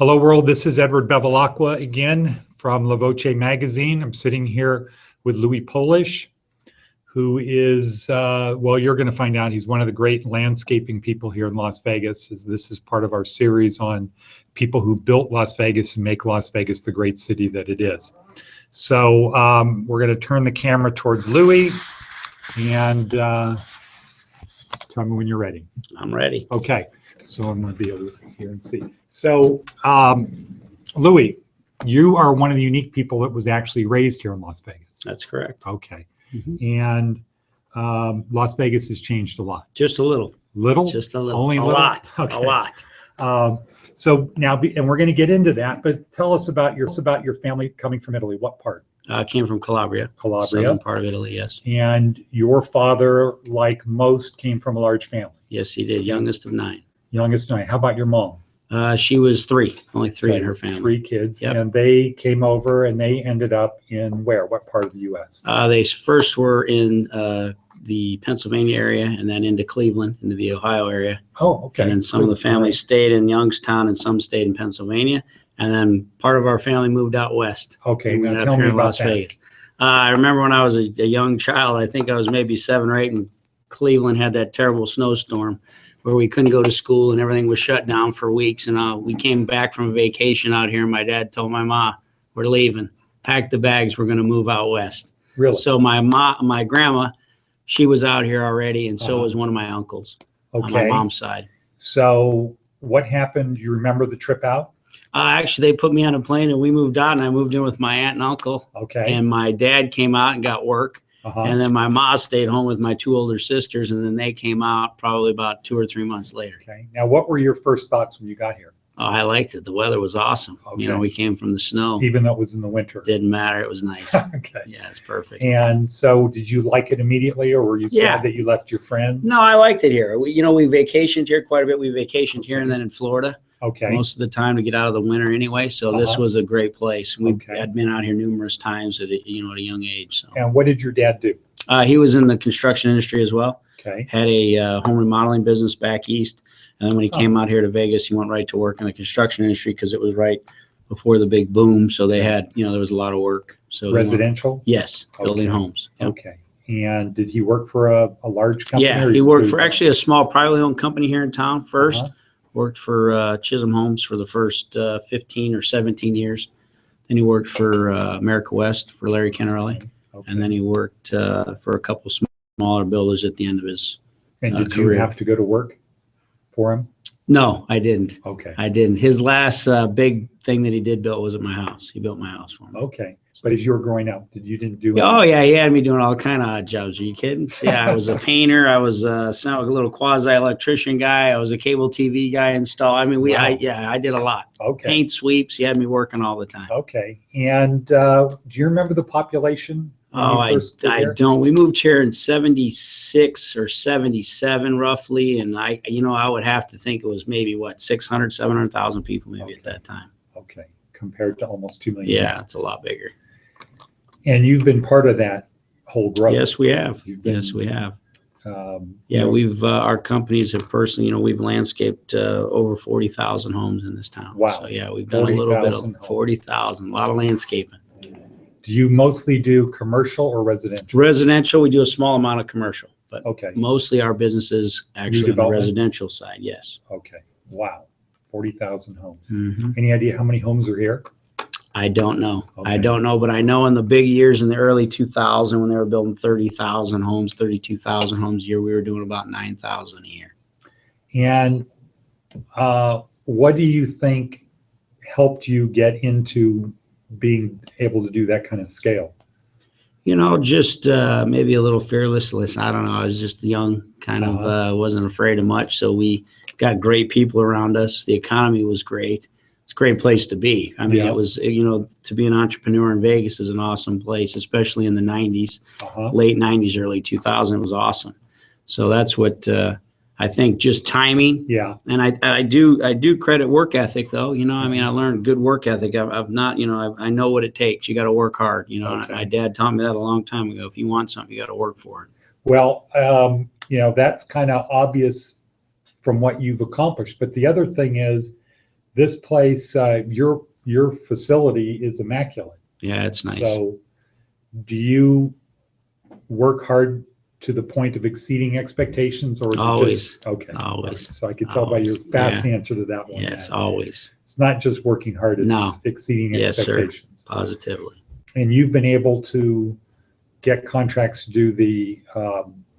Hello world, this is Edward Bevilacqua again from La Voce magazine. I'm sitting here with Louis Polish, who is, well, you're going to find out he's one of the great landscaping people here in Las Vegas. This is part of our series on people who built Las Vegas and make Las Vegas the great city that it is. So we're going to turn the camera towards Louis and tell me when you're ready. I'm ready. Okay, so I'm going to be able to hear and see. So Louis, you are one of the unique people that was actually raised here in Las Vegas. That's correct. Okay. Mm-hmm. And Las Vegas has changed a lot. Just a little. Little? Just a little. Only a little? lot. Okay. A lot. So now, and we're going to get into that, but tell us about your family coming from Italy. What part? I came from Calabria. Calabria. Southern part of Italy, yes. And your father, like most, came from a large family. Yes, he did. Youngest of 9. Youngest of 9. How about your mom? She was 3. Only 3 in her family. 3 kids. Yep. And they came over and they ended up in where? What part of the U.S.? They first were in the Pennsylvania area and then into Cleveland, into the Ohio area. Oh, okay. And then some of the families stayed in Youngstown and some stayed in Pennsylvania. And then part of our family moved out west. Okay, now tell me about that. Vegas. I remember when I was a young child, I think I was maybe 7 or 8, and Cleveland had that terrible snowstorm where we couldn't go to school and everything was shut down for weeks. And we came back from a vacation out here, and my dad told my mom, "We're leaving. Pack the bags. We're going to move out west." Really? So my grandma, she was out here already, and so was one of my uncles on my mom's side. So what happened? Do you remember the trip out? Actually, they put me on a plane and we moved out, and I moved in with my aunt and uncle. Okay. And my dad came out and got work. And then my mom stayed home with my 2 older sisters, and then they came out probably about 2 or 3 months later. Okay. Now, what were your first thoughts when you got here? Oh, I liked it. The weather was awesome. Okay. You know, we came from the snow. Even though it was in the winter? Didn't matter. It was nice. Okay. Yeah, it's perfect. And so did you like it immediately, or were you sad that you left your friends? No, I liked it here. We vacationed here quite a bit. We vacationed here and then in Florida. Okay. Most of the time to get out of the winter anyway. So this was a great place. We had been out here numerous times at a young age. So. And what did your dad do? He was in the construction industry as well. Okay. Had a home remodeling business back east. And then when he came out here to Vegas, he went right to work in the construction industry because it was right before the big boom. So they had, there was a lot of work. So residential? Yes. Building homes. Yep. Okay. And did he work for a large company? Yeah, he worked for actually a small privately owned company here in town first. Worked for Chisholm Homes for the first 15 or 17 years. Then he worked for America West for Larry Kennerelli. Okay. And then he worked for a couple smaller builders at the end of his And did career. you have to go to work for him? No, I didn't. Okay. I didn't. His last big thing that he did build was at my house. He built my house for me. Okay. But as you were growing up, didn't do anything? Oh, yeah. He had me doing all kind of odd jobs. Are you kidding? Yeah, I was a painter. I was a little quasi-electrician guy. I was a cable TV guy install. I mean, I did a lot. Okay. Paint sweeps. He had me working all the time. Okay. And do you remember the population? Oh, I don't. We moved here in 76 or 77 roughly. And I would have to think it was maybe 600, 700,000 people maybe at that time. Okay. Compared to almost 2 million. Yeah, it's a lot bigger. And you've been part of that whole growth. Yes, we have. Yes, we have. We've our companies have personally, we've landscaped over 40,000 homes in this town. Wow. So yeah, we've done a little bit of 40,000, a lot of landscaping. Do you mostly do commercial or residential? Residential, we do a small amount of commercial, but mostly our business is actually on the residential side. Yes. Okay. Wow. 40,000 homes. Mm-hmm. Any idea how many homes are here? I don't know. Okay. I don't know, but I know in the big years in the early 2000s when they were building 30,000 homes, 32,000 homes a year, we were doing about 9,000 a year. And what do you think helped you get into being able to do that kind of scale? Just maybe a little fearlessness. I don't know. I was just young, kind of wasn't afraid of much. So we got great people around us. The economy was great. It's a great place to be. I mean, it was, to be an entrepreneur in Vegas is an awesome place, especially in the 90s, late 90s, early 2000. It was awesome. So that's what I think, just timing. Yeah. And I do credit work ethic though. I mean, I learned good work ethic. I've not, I know what it takes. You got to work hard. My dad taught me that a long time ago. If you want something, you got to work for it. Well, that's kind of obvious from what you've accomplished. But the other thing is, this place, your facility is immaculate. Yeah, it's nice. So do you work hard to the point of exceeding expectations, or is Always. it just okay? Always. Right. So I could tell by your fast answer to that one. Yes, that always. it's not just working hard, it's exceeding Yes, expectations. sir. Positively. And you've been able to get contracts to do the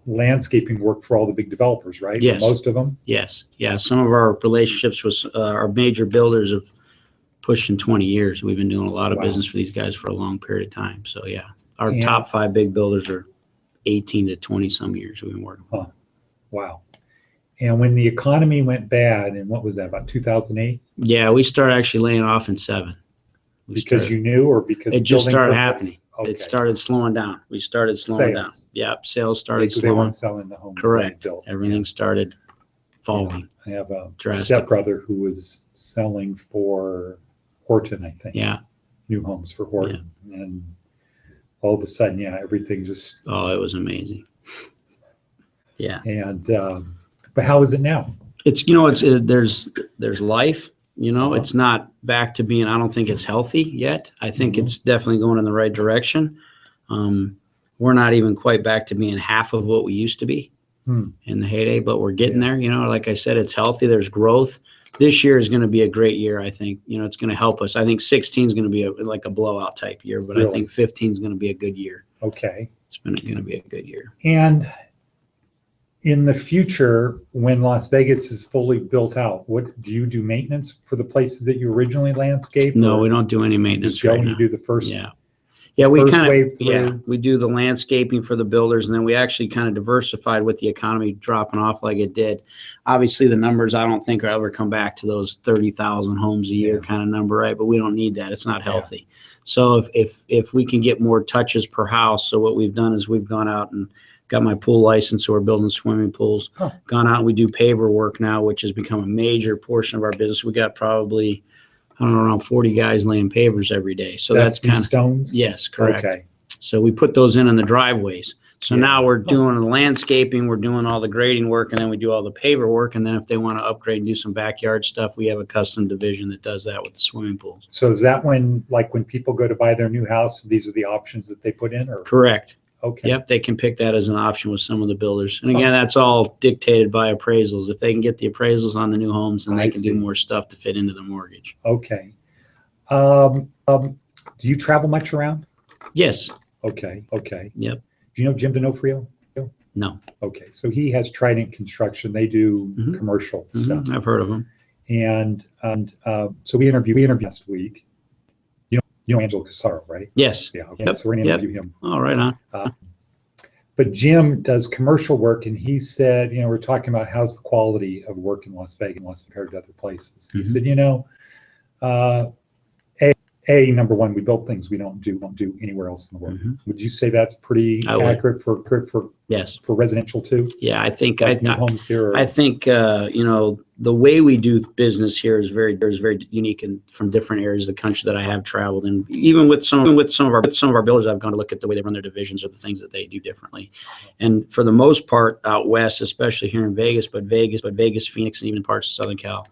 landscaping work for all the big developers, right? Yes. For most of them? Yes. Yeah. Some of our relationships with our major builders have pushing 20 years. We've been doing a lot of business for these guys for a long period of time. So yeah, our top 5 big builders are 18 to 20 some years we've been working. Huh. Wow. And when the economy went bad, and what was that, about 2008? Yeah, we started actually laying off in 7. Because you knew, or because it just started permits? happening. Okay. It started slowing down. We started slowing down. Yeah, sales started Because slowing. they weren't selling the homes. Correct. They built. Everything started falling. I have a drastically. stepbrother who was selling for Horton, I think. Yeah. New homes for Horton. And all of a sudden, everything just. Oh, it was amazing. Yeah. And, but how is it now? It's, there's life, it's not back to being, I don't think it's healthy yet. I think it's definitely going in the right direction. We're not even quite back to being half of what we used to be in the heyday, but we're getting there. Like I said, it's healthy. There's growth. This year is going to be a great year. I think, it's going to help us. I think 16 is going to be like a blowout type year, but I think 15 is going to be a good year. Okay. It's going to be a good year. And in the future, when Las Vegas is fully built out, what do you do maintenance for the places that you originally landscaped? No, we don't do any maintenance right now. You do the first. Yeah, we kind of we do the landscaping for the builders, and then we actually kind of diversified with the economy dropping off like it did. Obviously, the numbers I don't think will ever come back to those 30,000 homes a year kind of number, right? But we don't need that; it's not healthy. So if we can get more touches per house, so what we've done is we've gone out and got my pool license, so we're building swimming pools. Gone out and we do paver work now, which has become a major portion of our business. We got probably, I don't know, around 40 guys laying pavers every day. So that's kind of stones. Yes, correct. Okay. So we put those in the driveways. So now we're doing the landscaping, we're doing all the grading work, and then we do all the paver work. And then if they want to upgrade and do some backyard stuff, we have a custom division that does that with the swimming pools. So is that when people go to buy their new house, these are the options that they put in? Or correct. Okay. Yep, they can pick that as an option with some of the builders. And again, that's all dictated by appraisals. If they can get the appraisals on the new homes, then they can do more stuff to fit into the mortgage. Okay. Do you travel much around? Yes. Okay. Yep. Do you know Jim D'Onofrio? No. Okay. So he has Trident Construction. They do commercial stuff. I've heard of them. And so we interviewed last week. You know Angelo Casaro, right? Yes. Yeah. Okay. Yep. So we're going to interview him. Oh, right on. But Jim does commercial work, and he said, we're talking about how's the quality of work in Las Vegas compared to other places. He said, number one, we build things we don't do anywhere else in the world. Would you say that's pretty accurate for yes, for residential too? Yeah, I think homes here. I think the way we do business here is very unique and from different areas of the country that I have traveled, and even with some of our builders, I've gone to look at the way they run their divisions or the things that they do differently. And for the most part, out west, especially here in Vegas, but Vegas, Phoenix, and even parts of Southern Cal,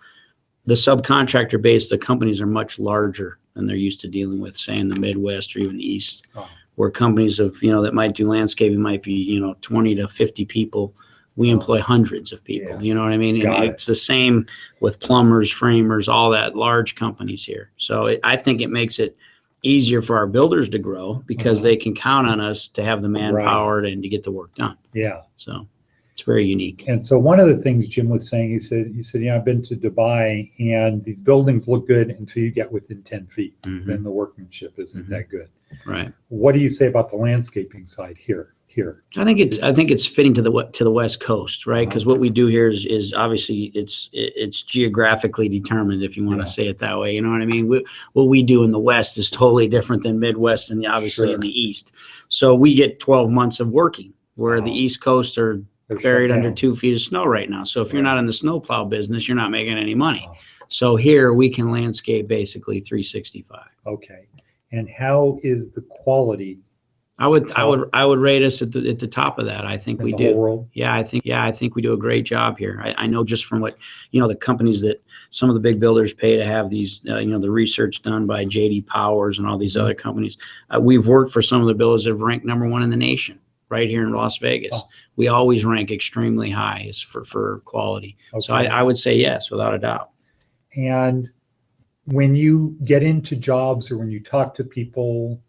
the subcontractor base, the companies are much larger than they're used to dealing with, say in the Midwest or even the East, where companies of that might do landscaping might be 20 to 50 people. We employ hundreds of people. You know what I mean? And it's the same with plumbers, framers, all that, large companies here. So I think it makes it easier for our builders to grow because they can count on us to have the manpower and to get the work done. Yeah. So it's very unique. And so one of the things Jim was saying, he said, I've been to Dubai, and these buildings look good until you get within 10 feet. Then the workmanship isn't that good. Right. What do you say about the landscaping side here? I think it's fitting to the West Coast, right? Because what we do here is obviously it's geographically determined, if you want to say it that way. You know what I mean? What we do in the West is totally different than Midwest and obviously in the East. So we get 12 months of working, where the East Coast are buried under 2 feet of snow right now. So if you're not in the snowplow business, you're not making any money. So here we can landscape basically 365. Okay. And how is the quality I would rate us at the top of that. I think in we the do. whole world? Yeah, I think we do a great job here. I know just from what, the companies that some of the big builders pay to have these, the research done by JD Powers and all these other companies. We've worked for some of the builders that have ranked #1 in the nation right here in Las Vegas. Oh. We always rank extremely high for quality. Okay. So I would say yes, without a doubt. And when you get into jobs or when you talk to people,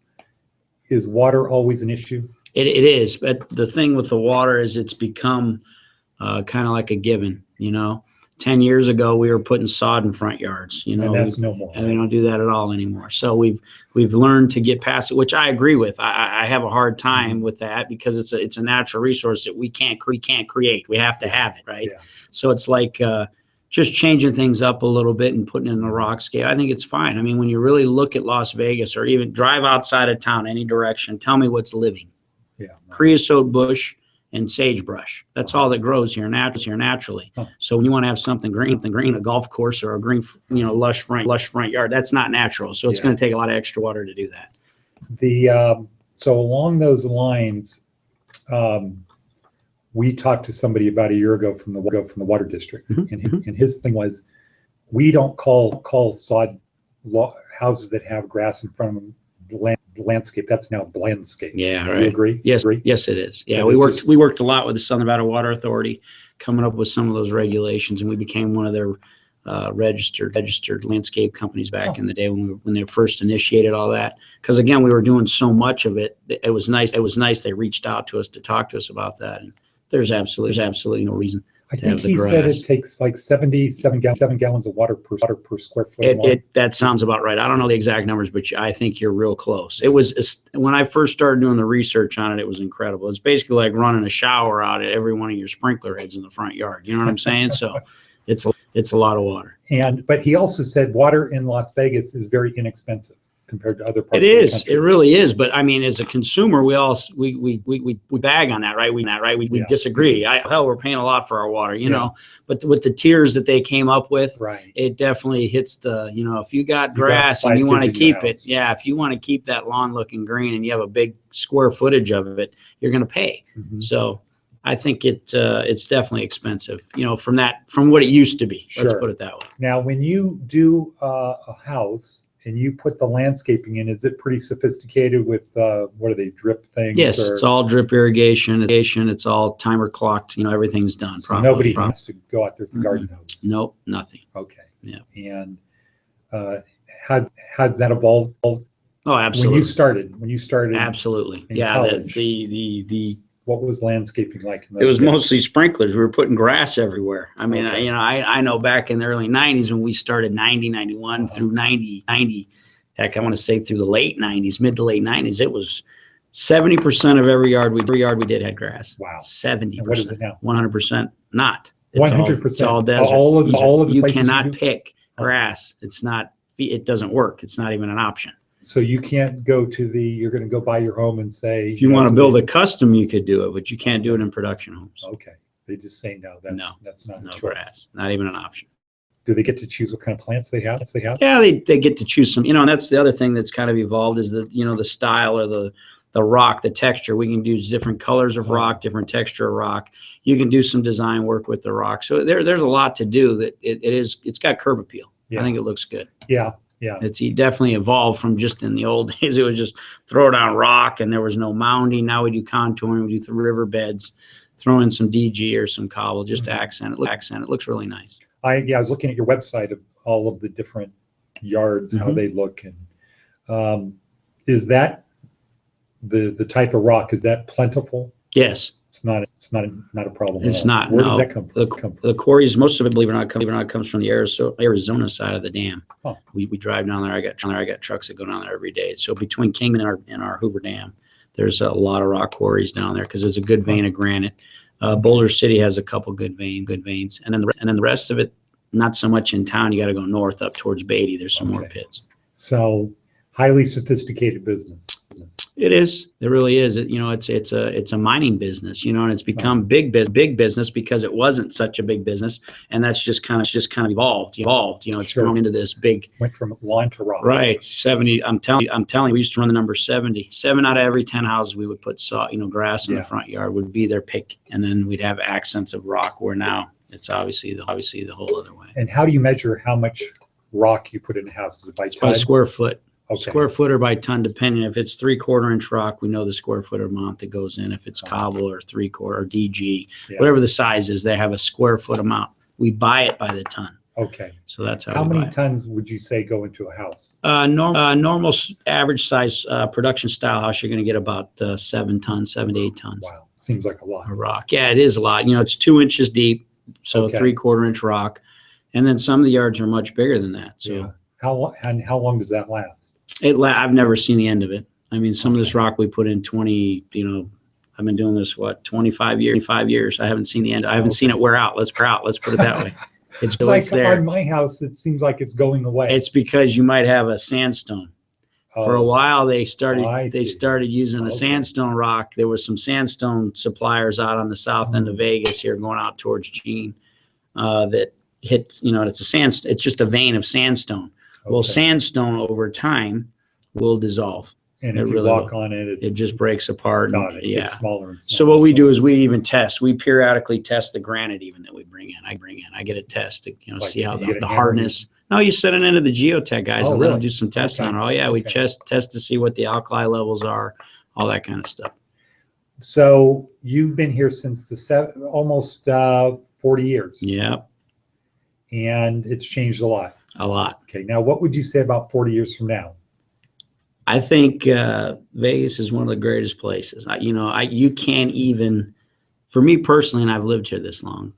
is water always an issue? It is, but the thing with the water is it's become kind of like a given. 10 years ago we were putting sod in front yards. And that's no more. And we don't do that at all anymore. So we've learned to get past it, which I agree with. I have a hard time with that because it's a natural resource that we can't create. We have to have it, right? Yeah. So it's like just changing things up a little bit and putting it in the rock scale. I think it's fine. I mean, when you really look at Las Vegas or even drive outside of town, any direction, tell me what's living. Yeah. Creosote bush and sagebrush. That's all that grows here naturally. Huh. So when you want to have something green, a golf course or a green, lush front yard, that's not natural. So it's going to take a lot of extra water to do that. So along those lines, we talked to somebody about a year ago from the water district, and his thing was, we don't call sod houses that have grass in front of them landscape. That's now landscape. Yeah, right. Do you agree? Yes, yes, it is. Yeah, And we worked a lot with the Southern Nevada Water Authority, coming up with some of those regulations, and we became one of their registered landscape companies back in the day when they first initiated all that. Because again, we were doing so much of it. It was nice. They reached out to us to talk to us about that, and there's absolutely no reason. I think he said it takes like 77 gallons of water per square foot. That sounds about right. I don't know the exact numbers, but I think you're real close. It was when I first started doing the research on it, it was incredible. It's basically like running a shower out at every one of your sprinkler heads in the front yard. You know what I'm saying? So it's a lot of water. But he also said water in Las Vegas is very inexpensive compared to other parts of the country. It really is. But I mean, as a consumer, we bag on that, right? We disagree. We're paying a lot for our water, you know. But with the tiers that they came up with, it definitely hits the, if you got grass and you want to keep it, if you want to keep that lawn looking green and you have a big square footage of it, you're going to pay. So I think it's definitely expensive, from what it used to be. Let's put it that way. Now, when you do a house and you put the landscaping in, is it pretty sophisticated with, what are they, drip things? Yes, it's all drip irrigation. It's all timer clocked. Everything's done. So nobody has to go out there with the garden hose? Nope, nothing. Okay. Yeah. And how's that evolved? Oh, absolutely. When you started. Absolutely. Yeah. College, the what was landscaping like? It was mostly sprinklers. We were putting grass everywhere. I mean, I know back in the early 90s when we started 91 through 90, heck, I want to say through the late 90s, mid to late 90s, it was 70% of every yard we did had grass. Wow. 70%. And what is it now? 100% not. 100%. It's all desert. All of the you places cannot pick grass. It doesn't work. It's not even an option. So you can't go you're going to go buy your home and say. If you want to build a custom, you could do it, but you can't do it in production homes. Okay. They just say no. That's not a choice. Grass. Not even an option. Do they get to choose what kind of plants they have? Yeah, they get to choose some, and that's the other thing that's kind of evolved is that, the style or the rock, the texture. We can do different colors of rock, different texture of rock. You can do some design work with the rock. So there's a lot to do that it's got curb appeal. Yeah. I think it looks good. Yeah. Yeah. It's definitely evolved from just in the old days. It was just throw down rock and there was no mounding. Now we do contouring, we do riverbeds, throw in some DG or some cobble just to accent it. It looks really nice. I was looking at your website of all of the different yards, how they look, and is that the type of rock? Is that plentiful? Yes. It's not a problem. It's not. Where does that come from? The quarries, most of it, believe it or not, comes from the Arizona side of the dam. Huh. We drive down there. I got trucks that go down there every day. So between Kingman and our Hoover Dam, there's a lot of rock quarries down there because it's a good vein of granite. Boulder City has a couple good veins, and then the rest of it, not so much in town. You got to go north up towards Beatty. There's some more pits. So highly sophisticated business. It is. It really is. It's a mining business, and it's become big business because it wasn't such a big business, and that's just kind of evolved. It's Sure. grown into this big. Went from lawn to rock. Right, 70. I'm telling you, we used to run the number 70. 7 out of every 10 houses we would put grass in the front yard would be their pick, and then we'd have accents of rock. Where now it's obviously the whole other way. And how do you measure how much rock you put in a house? Is it by ton? By square foot. Okay. Square foot or by ton, depending. If it's 3/4 inch rock, we know the square foot amount that goes in. If it's cobble or 3/4 or DG, whatever the size is, they have a square foot amount. We buy it by the ton. Okay. So that's how. How we many buy it. tons would you say go into a house? Normal average size production style house, you're going to get about 7 to 8 tons. Wow, seems like a lot. Of rock. Yeah, it is a lot. It's 2 inches deep, so Okay. 3/4 inch rock, and then some of the yards are much bigger than that. So. Yeah. How long does that last? I've never seen the end of it. I mean, some of this rock we put in 20, I've been doing this, 25 years. I haven't seen the end. I haven't seen it wear out. Let's put it that way. It's like there. on my house, it seems like it's going away. It's because you might have a sandstone. For a while, they started using a sandstone rock. There was some sandstone suppliers out on the south end of Vegas here going out towards Gene that hit, it's just a vein of sandstone. Well, sandstone over time will dissolve. And if you walk on it, it just breaks apart. It gets smaller and smaller. So what we do is we even test. We periodically test the granite even that we bring in. I get a test to see how the hardness. No, you send it into the geotech guys and let them do some testing on it. Oh yeah, we test to see what the alkali levels are, all that kind of stuff. So you've been here since almost 40 years. Yeah. And it's changed a lot. A lot. Okay. Now, what would you say about 40 years from now? I think Vegas is one of the greatest places. You can't even, for me personally, and I've lived here this long,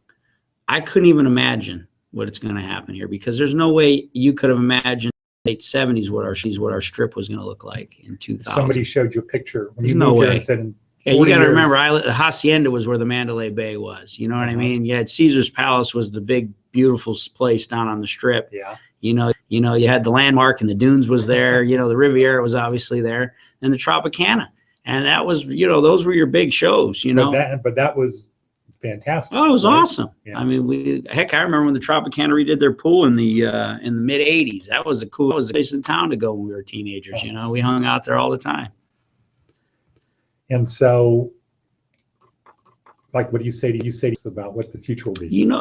I couldn't even imagine what it's going to happen here because there's no way you could have imagined late 70s what our strip was going to look like in 2000. Somebody showed you a picture when you moved moved here here and said, you got to remember, the Hacienda was where the Mandalay Bay was. You know what I mean? You had Caesar's Palace was the big, beautiful place down on the strip. Yeah. You had the Landmark and the Dunes was there. The Riviera was obviously there, and the Tropicana, and that was those were your big shows. But that was fantastic. Oh, it was awesome. Yeah. I mean, I remember when the Tropicana redid their pool in the mid '80s. That was the place in town to go when we were teenagers. We hung out there all the time. And so, like, what do you say about what the future will be?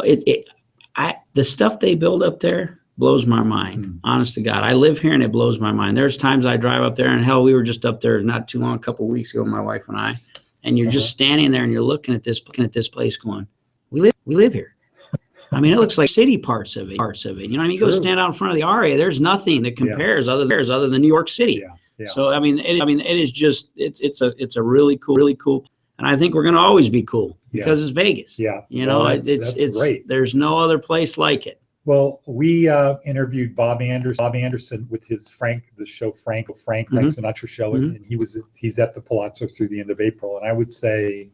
The stuff they build up there blows my mind. Honest to God, I live here and it blows my mind. There's times I drive up there, and hell, we were just up there not too long, a couple of weeks ago, my wife and I, and you're just standing there and you're looking at this place, going, we live here. I mean, it looks like city parts of it. You go stand out in front of the RA. There's nothing that compares other than New York City. Yeah. Yeah. So it is just it's a really cool, and I think we're going to always be cool because it's Vegas. Yeah, it's great. There's no other place like it. Well, we interviewed Bob Anderson with his Frank Sinatra show, and he's at the Palazzo through the end of April. And I would say,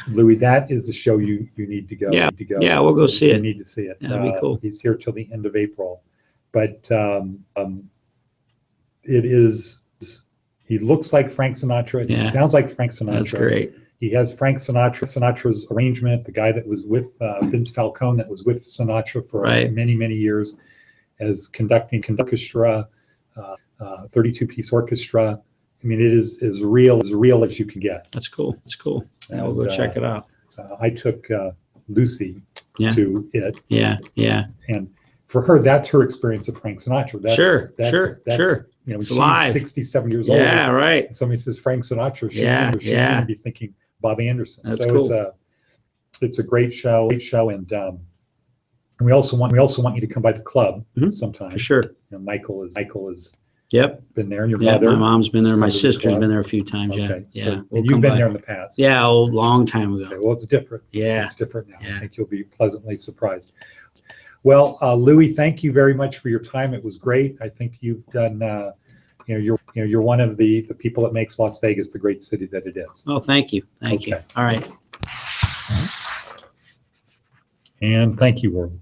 Louis, that is the show you need to go. Yeah, we'll go see it. You need to see it. Yeah, that'd be cool. He's here till the end of April, but it is. He looks like Frank Sinatra. Yeah. He sounds like Frank Sinatra. That's great. He has Frank Sinatra's arrangement, the guy that was with Vince Falcone, that was with Sinatra for many, many years, as conducting orchestra, 32-piece orchestra. I mean, it is as real as you can get. That's cool. Yeah, we'll go check it out. I took Lucy to it. Yeah. And for her, that's her experience of Frank Sinatra. Sure. She's alive. 67 years old. Yeah, right. And somebody says Frank Sinatra. She's going to be thinking Bob Anderson. That's cool. It's a great show. And we also want you to come by the club sometime. For sure. Michael is been there, and your mother. My mom's been there. My sister's been there a few times. Okay. Yeah. So, you've been there in the past. Yeah, a long time ago. Okay, well, it's different. Yeah. It's different now. Yeah. I think you'll be pleasantly surprised. Well, Louis, thank you very much for your time. It was great. I think you've done. You're one of the people that makes Las Vegas the great city that it is. Oh, thank you. Thank you. All right. And thank you, world.